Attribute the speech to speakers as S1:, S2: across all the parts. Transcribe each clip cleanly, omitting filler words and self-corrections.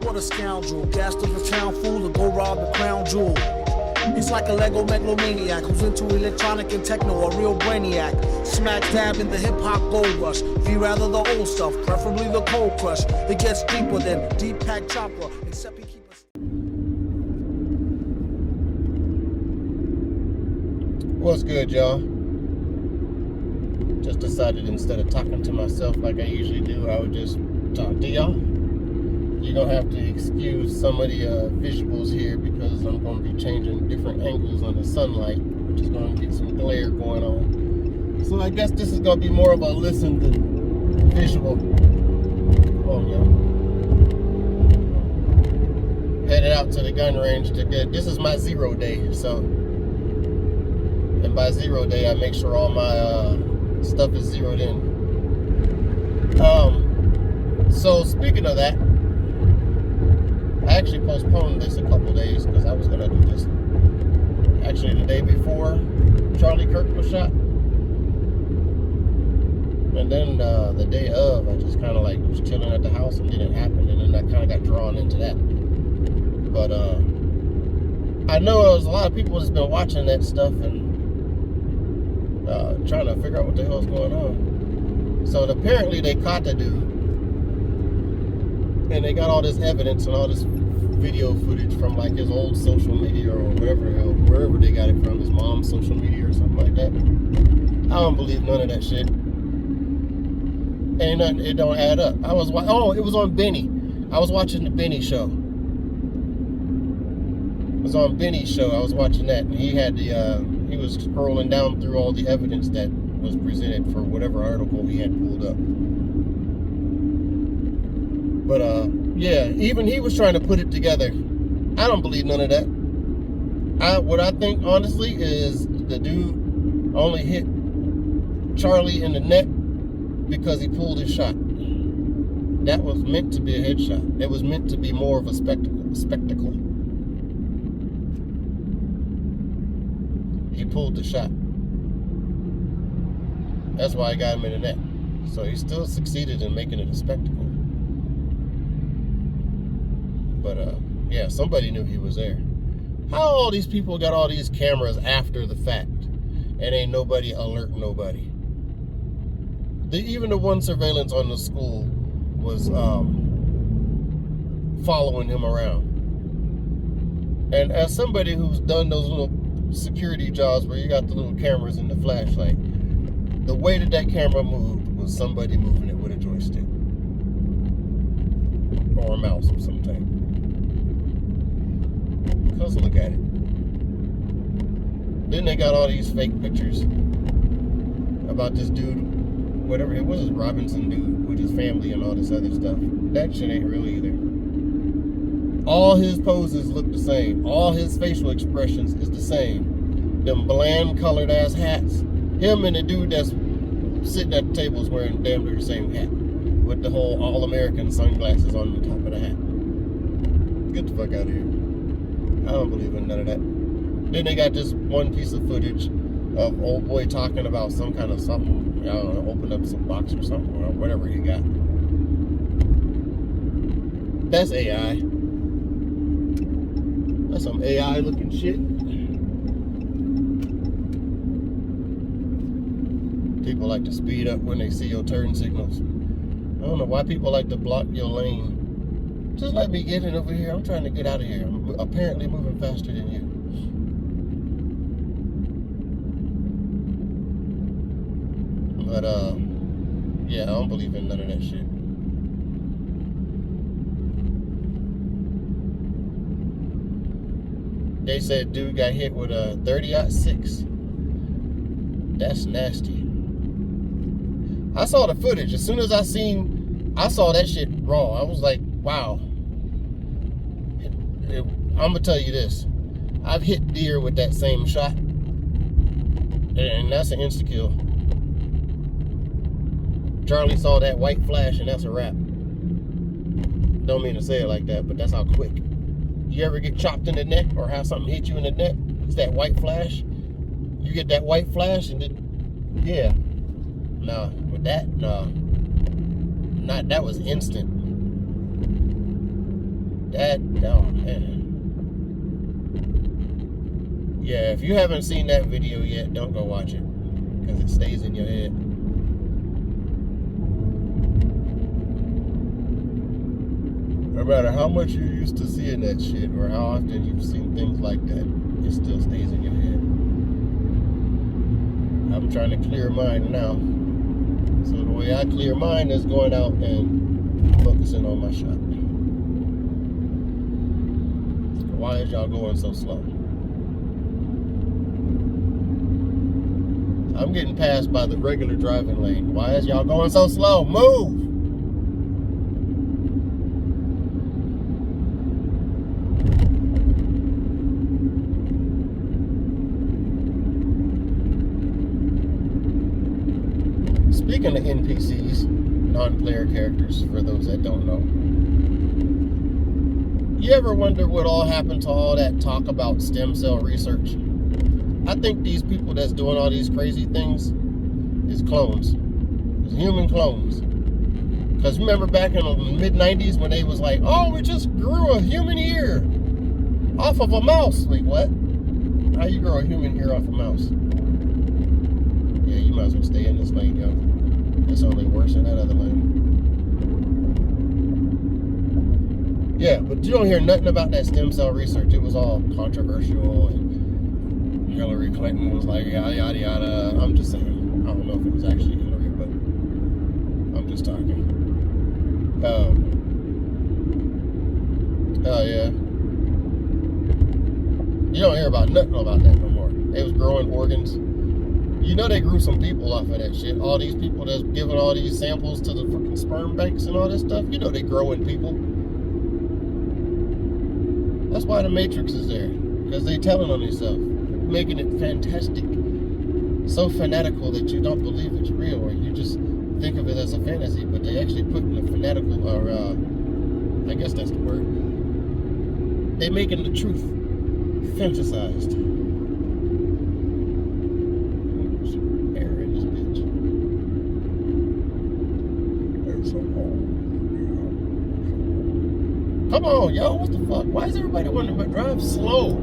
S1: what a scoundrel. Gassed of a town fool to go rob the crown jewel. He's like a Lego megalomaniac who's into electronic and techno, a real brainiac. Smack dab in the hip-hop gold rush. Be rather the old stuff, preferably the cold crush. It gets deeper than Deep Pack Chopper, except he keep us.
S2: What's good, y'all? Just decided instead of talking to myself like I usually do, I would just talk to y'all. You're gonna have to excuse some of the visuals here because I'm gonna be changing different angles on the sunlight, which is gonna get some glare going on. So I guess this is gonna be more of a listen than visual. Oh yeah. Headed out to the gun range to get. This is my 0 day, so. And by 0 day, I make sure all my stuff is zeroed in. So speaking of that. I actually postponed this a couple days because I was going to do this actually the day before Charlie Kirk was shot. And then the day of, I just kind of like was chilling at the house and didn't happen. And then I kind of got drawn into that. But I know there's a lot of people that's been watching that stuff and trying to figure out what the hell's going on. So apparently they caught the dude. And they got all this evidence and all this video footage from like his old social media or wherever they got it from, his mom's social media or something like that. I don't believe none of that shit. Ain't nothing, it don't add up. It was on Benny. I was watching the Benny show. It was on Benny's show. I was watching that, and he had he was scrolling down through all the evidence that was presented for whatever article he had pulled up. But yeah, even he was trying to put it together. I don't believe none of that. What I think honestly is the dude only hit Charlie in the neck because he pulled his shot. That was meant to be a headshot. It was meant to be more of a spectacle. He pulled the shot. That's why I got him in the neck. So he still succeeded in making it a spectacle. But yeah, somebody knew he was there. How all these people got all these cameras after the fact and ain't nobody alert nobody? Even the one surveillance on the school was following him around. And as somebody who's done those little security jobs where you got the little cameras and the flashlight, the way that camera moved was somebody moving it with a joystick or a mouse of some type. Because look at it. Then they got all these fake pictures about this dude, whatever it was, Robinson dude with his family and all this other stuff. That shit ain't real either. All his poses look the same. All his facial expressions is the same. Them bland colored ass hats. Him and the dude that's sitting at the table is wearing damn near the same hat with the whole all-American sunglasses on the top of the hat. Get the fuck out of here. I don't believe in none of that. Then they got this one piece of footage of old boy talking about some kind of something. I don't know, open up some box or something or whatever he got. That's AI. That's some AI looking shit. People like to speed up when they see your turn signals. I don't know why people like to block your lane. Just let me get it over here. I'm trying to get out of here. I'm apparently moving faster than you. But, yeah, I don't believe in none of that shit. They said dude got hit with a 30-06. That's nasty. I saw the footage. As soon as I saw that shit raw. I was like, wow. I'm gonna tell you this. I've hit deer with that same shot. And that's an insta-kill. Charlie saw that white flash and that's a wrap. Don't mean to say it like that, but that's how quick. You ever get chopped in the neck or have something hit you in the neck? It's that white flash. You get that white flash and then, yeah. No, with that, no. That was instant. That, oh man. Yeah, if you haven't seen that video yet, don't go watch it, because it stays in your head. No matter how much you're used to seeing that shit, or how often you've seen things like that, it still stays in your head. I'm trying to clear mine now. So the way I clear mine is going out and focusing on my shot. Why is y'all going so slow? I'm getting passed by the regular driving lane. Why is y'all going so slow? Move! Speaking of NPCs, non-player characters, for those that don't know, you ever wonder what all happened to all that talk about stem cell research? I think these people that's doing all these crazy things is clones. It's human clones. Because remember back in the mid-90s when they was like, oh, we just grew a human ear off of a mouse. Like, what? How you grow a human ear off a mouse? Yeah, you might as well stay in this lane, yo. It's only worse in that other lane. Yeah, but you don't hear nothing about that stem cell research. It was all controversial, and Hillary Clinton was like, yada, yada, yada. I'm just saying. I don't know if it was actually Hillary, but I'm just talking. Oh, yeah. You don't hear about nothing about that no more. They was growing organs. You know they grew some people off of that shit. All these people that's giving all these samples to the fucking sperm banks and all this stuff. You know they growing people. That's why the Matrix is there. Because they telling on themselves. Making it fantastic. So fanatical that you don't believe it's real, or you just think of it as a fantasy. But they actually putting the fanatical, or I guess that's the word. They making the truth fantasized. Air in this bitch. There's some hole. Come on, yo, what the fuck? Why is everybody wanting to drive slow?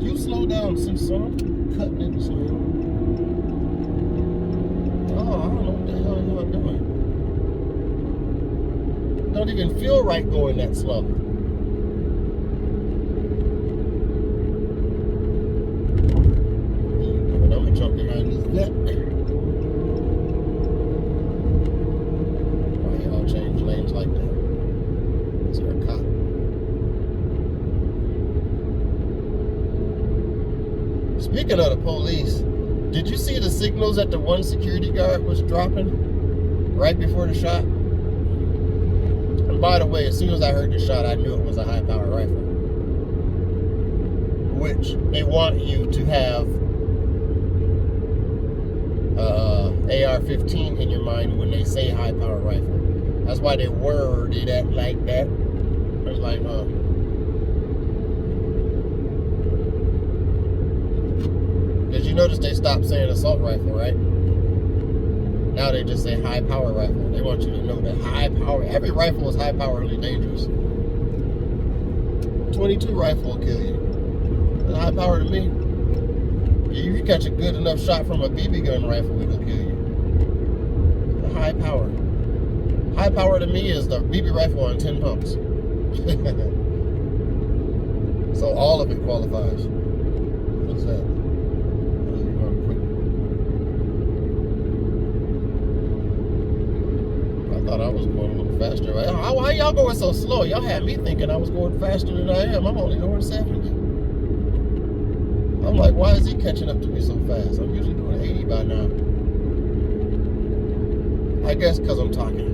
S2: You slow down, Simpson. Cutting in the slow. Oh, I don't know what the hell y'all doing. Don't even feel right going that slow. I'm gonna jump behind this net. Why y'all change lanes like that? Is there a cop? Speaking of the police, did you see the signals that the one security guard was dropping right before the shot? And by the way, as soon as I heard the shot, I knew it was a high-powered rifle. Which they want you to have AR-15 in your mind when they say high-powered rifle. That's why they worded it like that. It's like, because you notice they stopped saying assault rifle, right? Now they just say high power rifle. They want you to know that high power, every rifle is high powerly dangerous. 22 rifle will kill you. That's high power to me. If you catch a good enough shot from a BB gun rifle, it'll kill you. The high power. High power to me is the BB rifle on 10 pumps. So all of it qualifies. What is that? I thought I was going a little faster. Why y'all going so slow? Y'all had me thinking I was going faster than I am. I'm only going 70. I'm like, why is he catching up to me so fast? I'm usually doing 80 by now. I guess because I'm talking.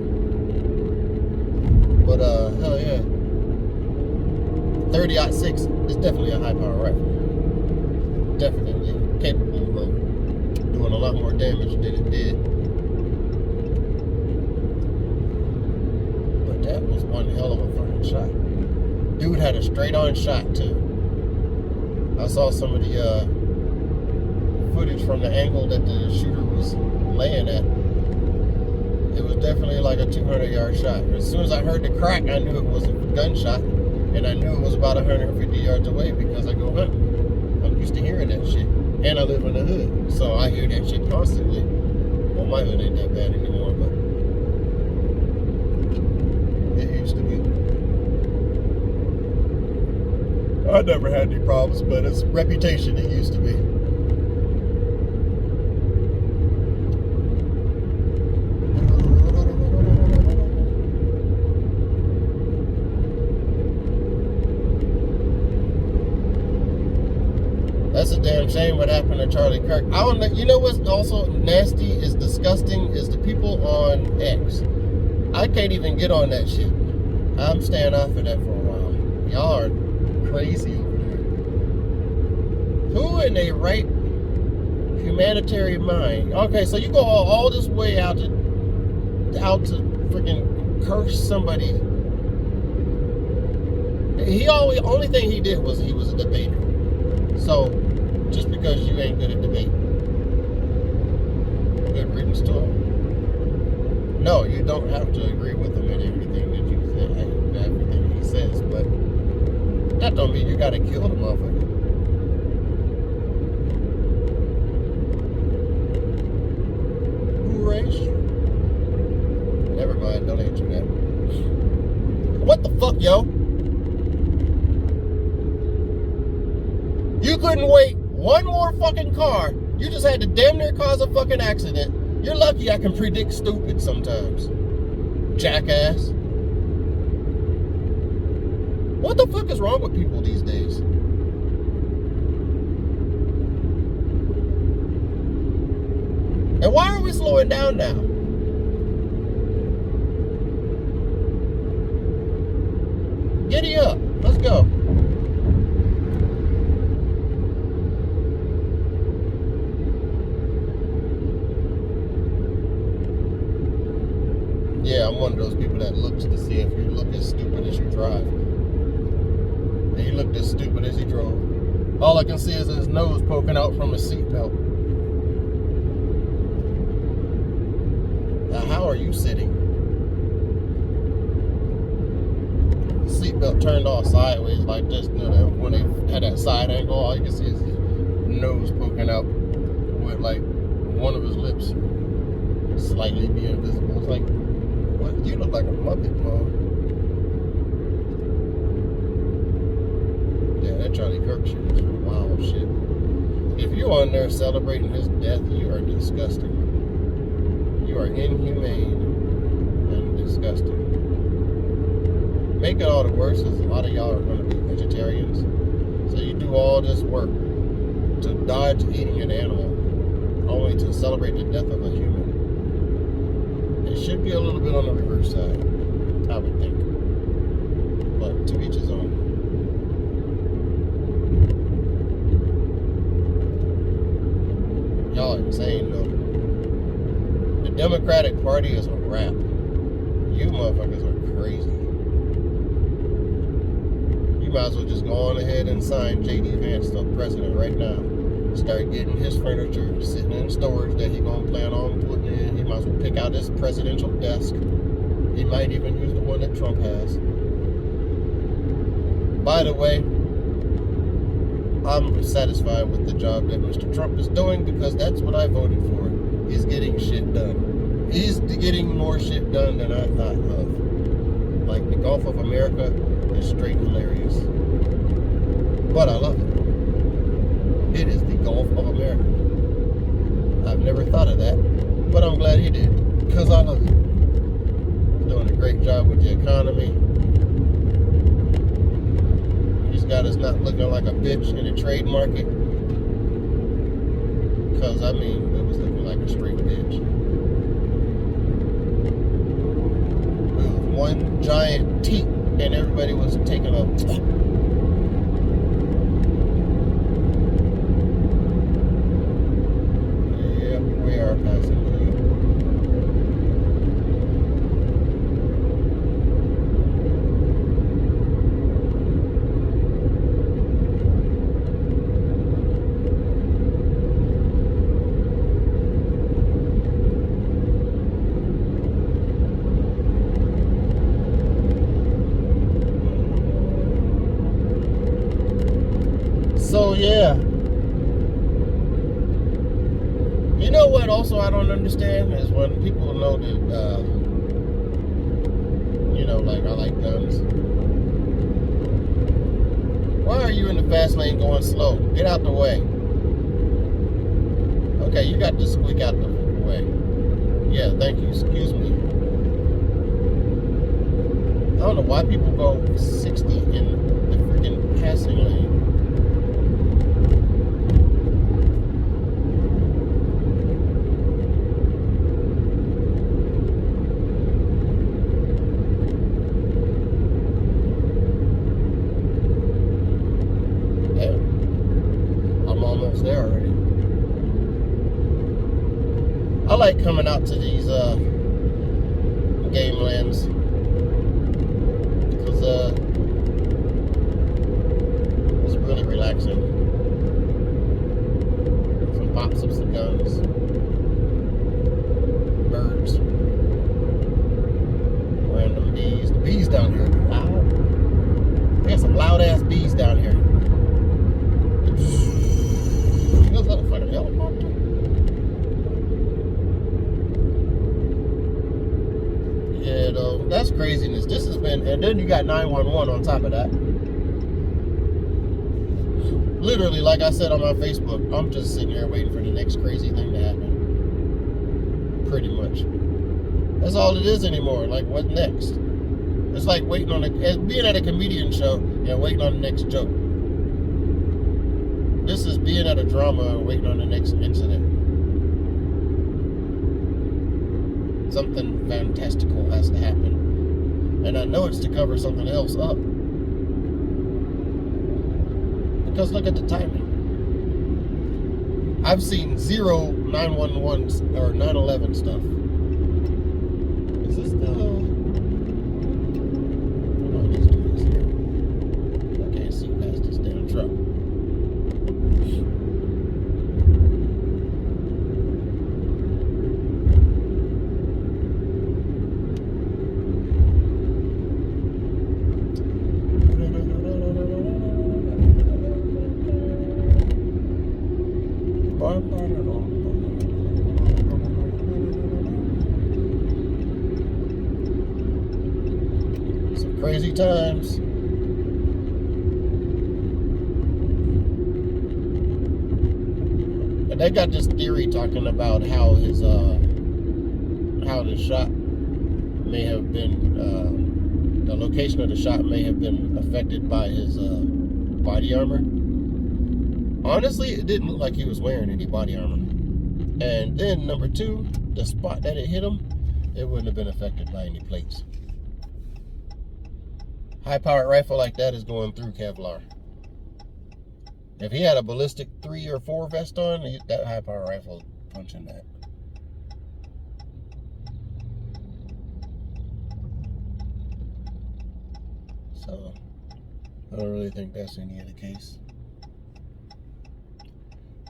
S2: But, hell yeah. 30-06 is definitely a high-power rifle. Definitely capable of doing a lot more damage than it did. But that was one hell of a fucking shot. Dude had a straight-on shot, too. I saw some of the footage from the angle that the shooter was laying at. It was definitely like a 200-yard shot. As soon as I heard the crack, I knew it was a gunshot, and I knew it was about 150 yards away because I go hunting. I'm used to hearing that shit, and I live in the hood, so I hear that shit constantly. Well, my hood ain't that bad anymore, but it used to be. I never had any problems, but it's reputation it used to be. That's a damn shame what happened to Charlie Kirk. I don't know. You know what's also nasty, is disgusting, is the people on X. I can't even get on that shit. I'm staying off of that for a while. Y'all are crazy over there. Who in a right humanitarian mind? Okay, so you go all this way out to freaking curse somebody. Only thing he did was he was a debater. So, just because you ain't good at debate, good riddance to him. No, you don't have to agree with him in everything that you say, everything he says, but that don't mean you gotta kill the motherfucker. Who raised you? Never mind, don't answer that. What the fuck, yo? You couldn't wait one more fucking car. You just had to damn near cause a fucking accident. You're lucky I can predict stupid sometimes. Jackass. What the fuck is wrong with people these days? And why are we slowing down now? Giddy up. Let's go. Yeah, I'm one of those people that looks to see if you look as stupid as you drive. And he looked as stupid as he drove. All I can see is his nose poking out from his seatbelt. Now, how are you sitting? The seatbelt turned off sideways like this. You know, when they had that side angle, all you can see is his nose poking out with like one of his lips slightly being visible. It's like, what? You look like a Muppet, Mom. Yeah, that Charlie Kirk shit is wild shit. If you're on there celebrating his death, you are disgusting. You are inhumane and disgusting. Make it all the worse is a lot of y'all are going to be vegetarians. So you do all this work to dodge eating an animal only to celebrate the death of a human. It should be a little bit on the reverse side, I would think. But to each his own. Y'all are insane, though. The Democratic Party is a wrap. You motherfuckers are crazy. You might as well just go on ahead and sign J.D. Vance for president right now. Start getting his furniture sitting in storage that he gonna plan on putting in. He might as well pick out his presidential desk. He might even use the one that Trump has. By the way, I'm satisfied with the job that Mr. Trump is doing because that's what I voted for. He's getting shit done. He's getting more shit done than I thought of. Like the Gulf of America is straight hilarious. But I love it. It is the Gulf of America. I've never thought of that, but I'm glad he did, because I love it. Doing a great job with the economy. He's got us not looking like a bitch in the trade market. Because, I mean, it was looking like a straight bitch. It was one giant teat, and everybody was taking a... We are passing through. also I don't understand is when people know that, like I like guns. Why are you in the fast lane going slow? Get out the way. Okay, you got to squeak out the way. Yeah, thank you. Excuse me. I don't know why people go 60 in the freaking passing lane. There already. I like coming out to these game lands because it's really relaxing. Some pops of some guns, birds, random bees. The bees down here are loud. We got some loud ass bees down here. Feels like a fucking helicopter. Yeah, though, that's craziness. This has been, and then you got 911 on top of that. Literally, like I said on my Facebook, I'm just sitting here waiting for the next crazy thing to happen. Pretty much. That's all it is anymore. Like, what next? It's like waiting on being at a comedian show and waiting on the next joke. This is being at a drama and waiting on the next incident. Something fantastical has to happen. And I know it's to cover something else up. Because look at the timing. I've seen 0 911 or 911 stuff. Is this the... Oh, these dudes here. I can't see past this damn truck. Some crazy times. And they got this theory talking about how his how the shot may have been the location of the shot may have been affected by his body armor. Honestly, it didn't look like he was wearing any body armor. And then number 2, the spot that it hit him, it wouldn't have been affected by any plates. High-powered rifle like that is going through Kevlar. If he had a ballistic 3 or 4 vest on, that high-powered rifle punching that. So, I don't really think that's any of the case.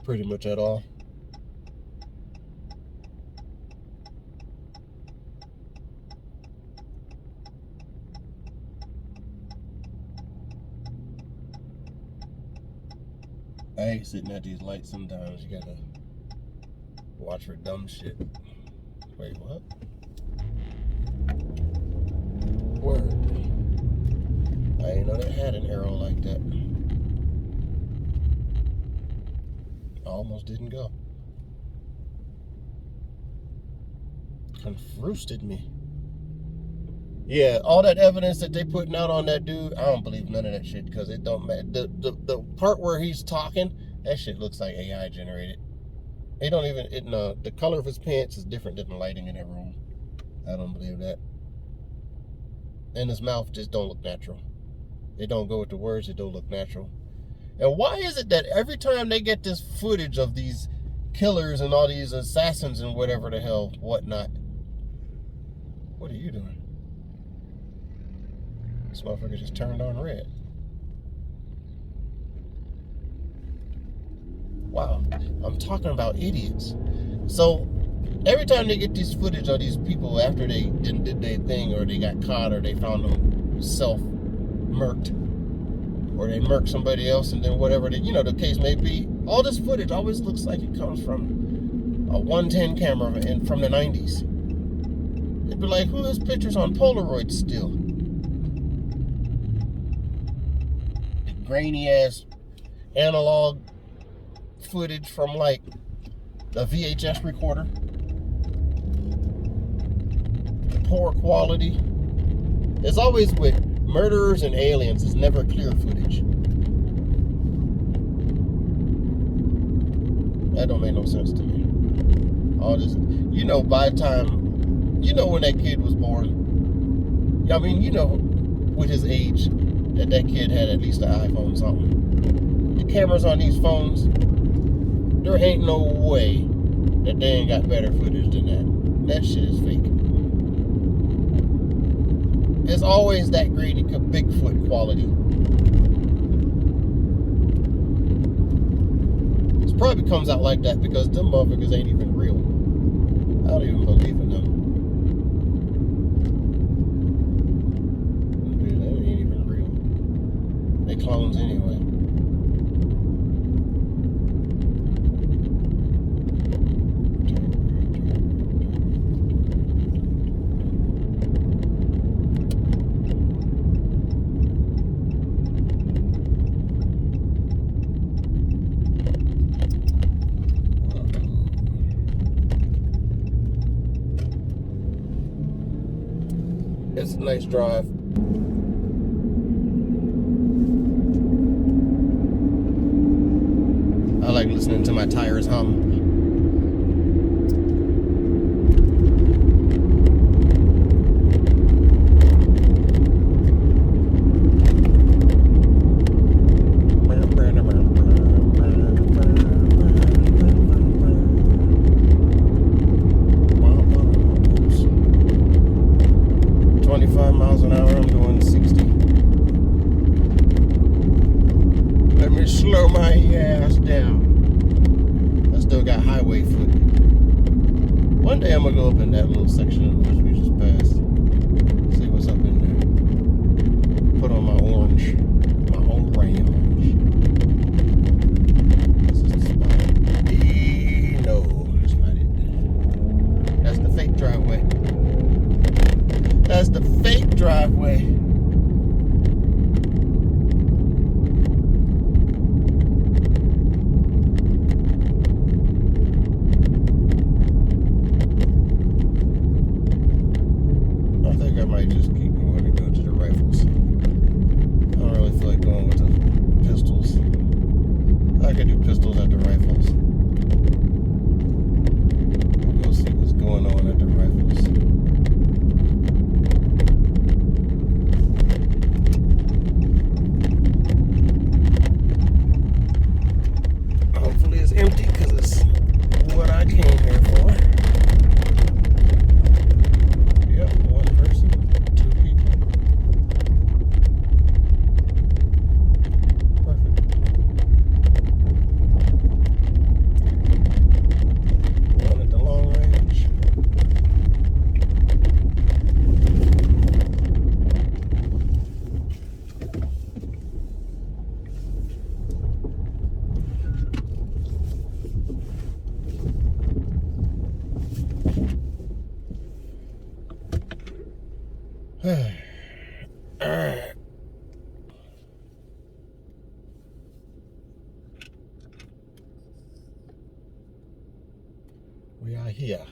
S2: Pretty much at all. I hate sitting at these lights sometimes. You gotta watch for dumb shit. Wait, what? Word. I didn't know that had an arrow like that. I almost didn't go. Confused me. Yeah, all that evidence that they putting out on that dude, I don't believe none of that shit because it don't matter. The part where he's talking, that shit looks like AI generated. They don't even, the color of his pants is different than the lighting in that room. I don't believe that. And his mouth just don't look natural. It don't go with the words, it don't look natural. And why is it that every time they get this footage of these killers and all these assassins and whatever the hell, whatnot, what are you doing? This motherfucker just turned on red. Wow, I'm talking about idiots. So every time they get this footage of these people after they did their thing, or they got caught, or they found them self-murked, or they murked somebody else, and then whatever the case may be, all this footage always looks like it comes from a 110 camera from the 90s. It'd be like, who has pictures on Polaroid still? The grainy ass analog footage from like a VHS recorder. Poor quality. It's always with murderers and aliens. It's never clear footage. That don't make no sense to me. All this, you know, by the time, you know, when that kid was born. I mean, you know, with his age, that kid had at least an iPhone something. The cameras on these phones, there ain't no way that they ain't got better footage than that. That shit is fake. It's always that grainy Bigfoot quality. It probably comes out like that because them motherfuckers ain't even real. I don't even believe in them. They ain't even real. They clones anyway. It's a nice drive. I like listening to my tires hum. Slow my ass down. I still got highway foot. One day I'm gonna go up in that little section of the woods we just passed. See what's up in there. Put on my orange. My orange. This is the spot. No, that's not it. That's the fake driveway. That's the fake driveway. I might just keep going and go to the rifles. I don't really feel like going with the pistols. I could do pistols at the rifles. We'll go see what's going on at the rifles. Hopefully it's empty because it's what I came here for. Yep, one person, 2 people. Perfect. One at the long range. Alright. We are here.